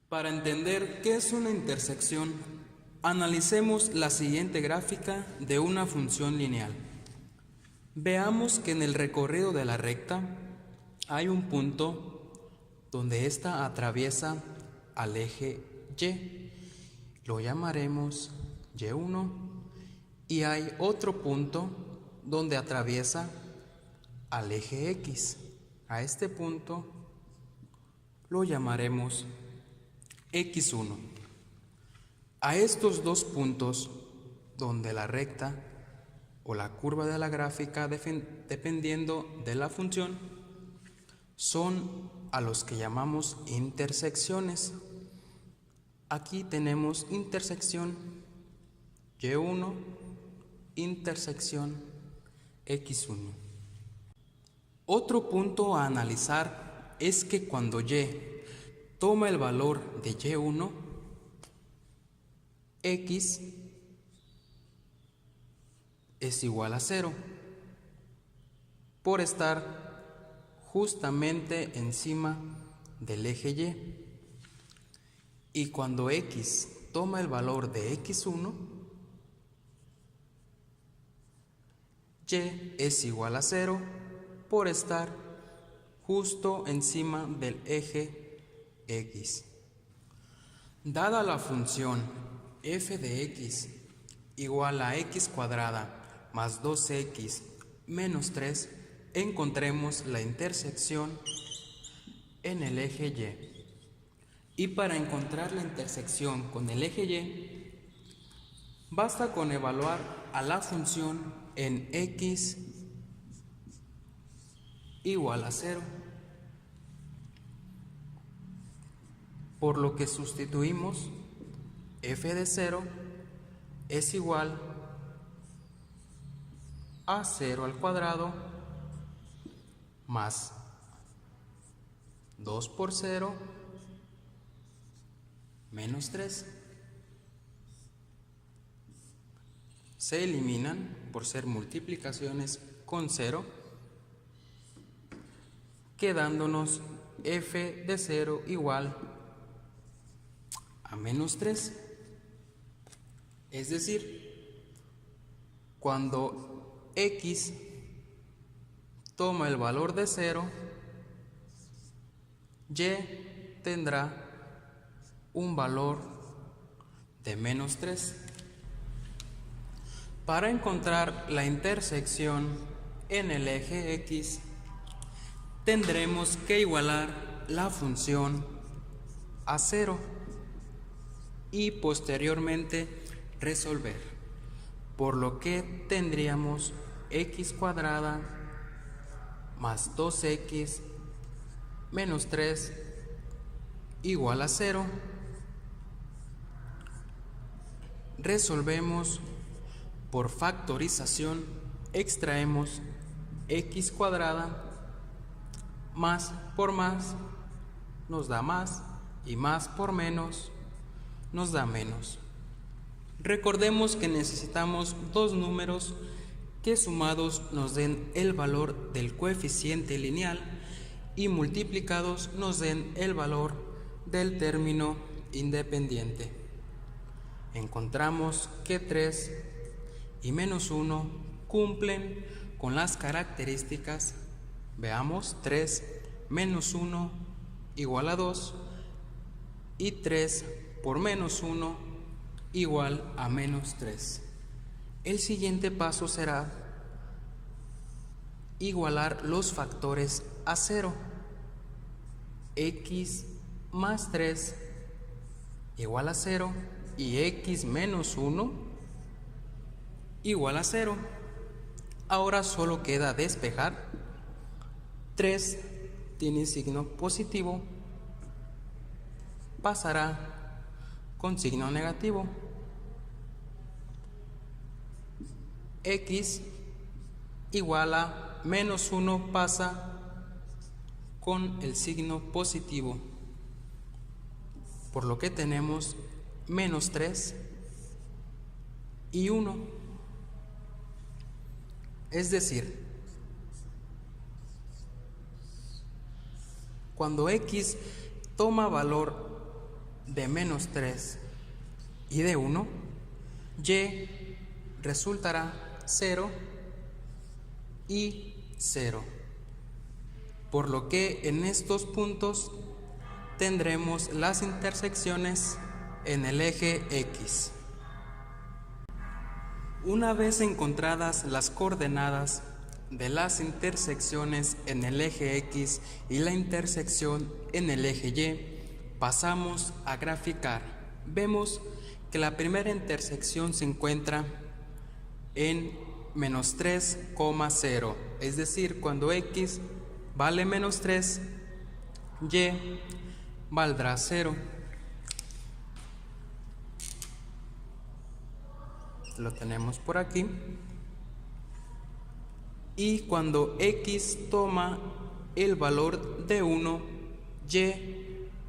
Para entender qué es una intersección, analicemos la siguiente gráfica de una función lineal. Veamos que en el recorrido de la recta hay un punto donde ésta atraviesa al eje Y, lo llamaremos Y1, y hay otro punto donde atraviesa al eje X. A este punto lo llamaremos X1. A estos dos puntos donde la recta o la curva de la gráfica, dependiendo de la función, son a los que llamamos intersecciones. Aquí tenemos intersección Y1, intersección X1. Otro punto a analizar es que cuando Y toma el valor de Y1, X es igual a 0, por estar justamente encima del eje Y. Y cuando X toma el valor de X1, Y es igual a 0, por estar justo encima del eje X. Dada la función f de x igual a x cuadrada más 2x menos 3, encontremos la intersección en el eje Y. Y para encontrar la intersección con el eje Y, basta con evaluar a la función en x igual a 0, por lo que sustituimos f de 0 es igual a 0 al cuadrado más 2 por 0 menos 3. Se eliminan por ser multiplicaciones con 0, quedándonos f de 0 igual a menos 3. Es decir, cuando x toma el valor de 0, y tendrá un valor de menos 3. Para encontrar la intersección en el eje X, tendremos que igualar la función a 0 y posteriormente resolver, por lo que tendríamos x cuadrada más 2x menos 3 igual a 0. Resolvemos por factorización, extraemos x cuadrada, más por más nos da más y más por menos nos da menos. Recordemos que necesitamos dos números que sumados nos den el valor del coeficiente lineal y multiplicados nos den el valor del término independiente. Encontramos que 3 y menos 1 cumplen con las características. Veamos, 3 menos 1 igual a 2 y 3 por menos 1 igual a menos 3. El siguiente paso será igualar los factores a 0. X más 3 igual a 0 y x menos 1 igual a 0. Ahora solo queda despejar. 3 tiene signo positivo, pasará con signo negativo. X igual a menos 1 pasa con el signo positivo, por lo que tenemos menos 3 y 1. Es decir, cuando x toma valor de menos 3 y de 1, y resultará 0 y 0, por lo que en estos puntos tendremos las intersecciones en el eje X. Una vez encontradas las coordenadas de las intersecciones en el eje X y la intersección en el eje Y, pasamos a graficar. Vemos que la primera intersección se encuentra en menos 3,0, es decir, cuando X vale menos 3, Y valdrá 0. Lo tenemos por aquí. Y cuando X toma el valor de 1, Y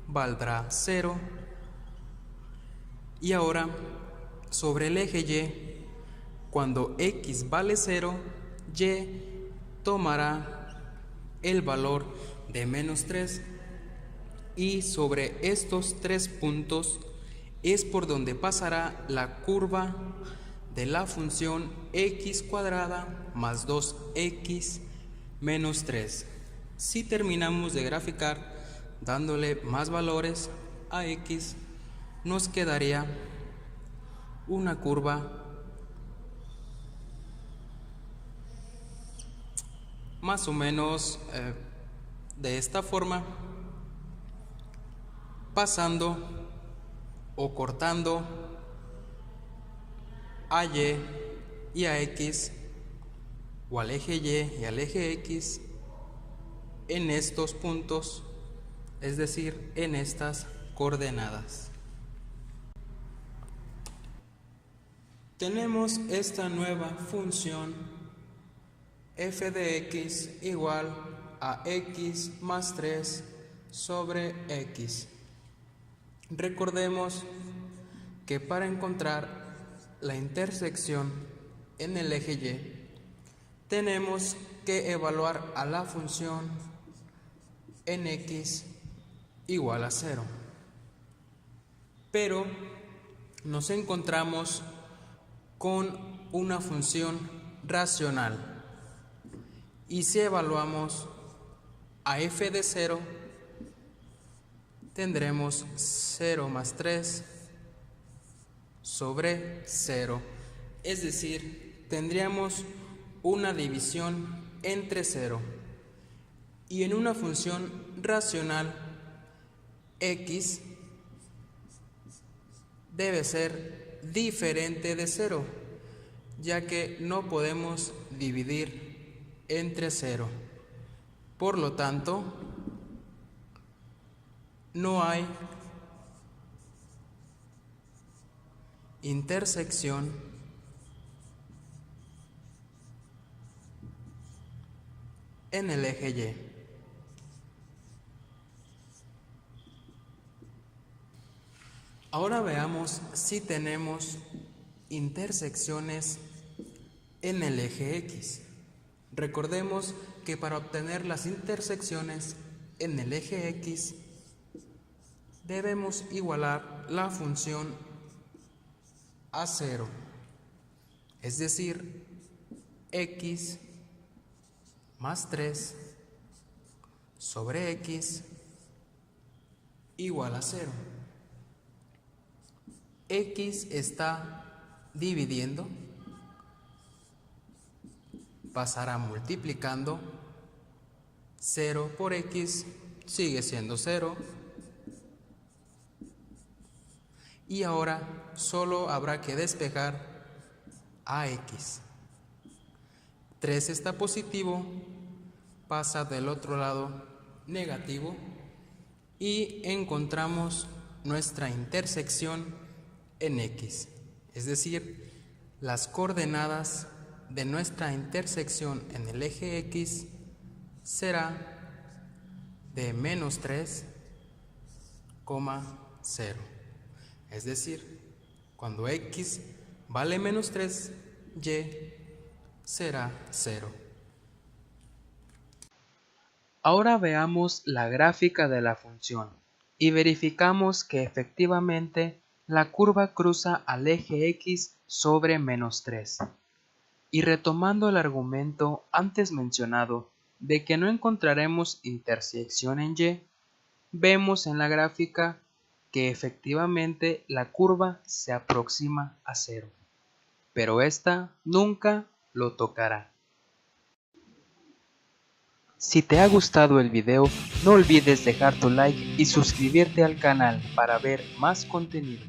valdrá 0. Y ahora, sobre el eje Y, cuando X vale 0, Y tomará el valor de menos 3. Y sobre estos 3 puntos es por donde pasará la curva de la función x cuadrada más 2x menos 3. Si terminamos de graficar dándole más valores a x, nos quedaría una curva más o menos de esta forma, pasando o cortando a Y y a X, o al eje Y y al eje X, en estos puntos, es decir, en estas coordenadas. Tenemos esta nueva función f de x igual a x más 3 sobre x. Recordemos que para encontrar la intersección en el eje Y, tenemos que evaluar a la función en x igual a 0. Pero nos encontramos con una función racional. Y si evaluamos a f de 0, tendremos 0 más 3 sobre 0, es decir, tendríamos una división entre 0. Y en una función racional, x debe ser diferente de 0, ya que no podemos dividir entre 0. Por lo tanto, no hay intersección en el eje Y. Ahora veamos si tenemos intersecciones en el eje X. Recordemos que para obtener las intersecciones en el eje X debemos igualar la función a 0, es decir, x más 3 sobre x igual a 0. X está dividiendo, pasará multiplicando, 0 por x sigue siendo 0. Y ahora solo habrá que despejar a x. 3 está positivo, pasa del otro lado negativo y encontramos nuestra intersección en x. Es decir, las coordenadas de nuestra intersección en el eje x será de menos 3,0. Es decir, cuando x vale menos 3, y será 0. Ahora veamos la gráfica de la función. y verificamos que efectivamente la curva cruza al eje X sobre -3. Y retomando el argumento antes mencionado de que no encontraremos intersección en Y, vemos en la gráfica que efectivamente la curva se aproxima a 0, pero esta nunca lo tocará. Si te ha gustado el video, no olvides dejar tu like y suscribirte al canal para ver más contenido.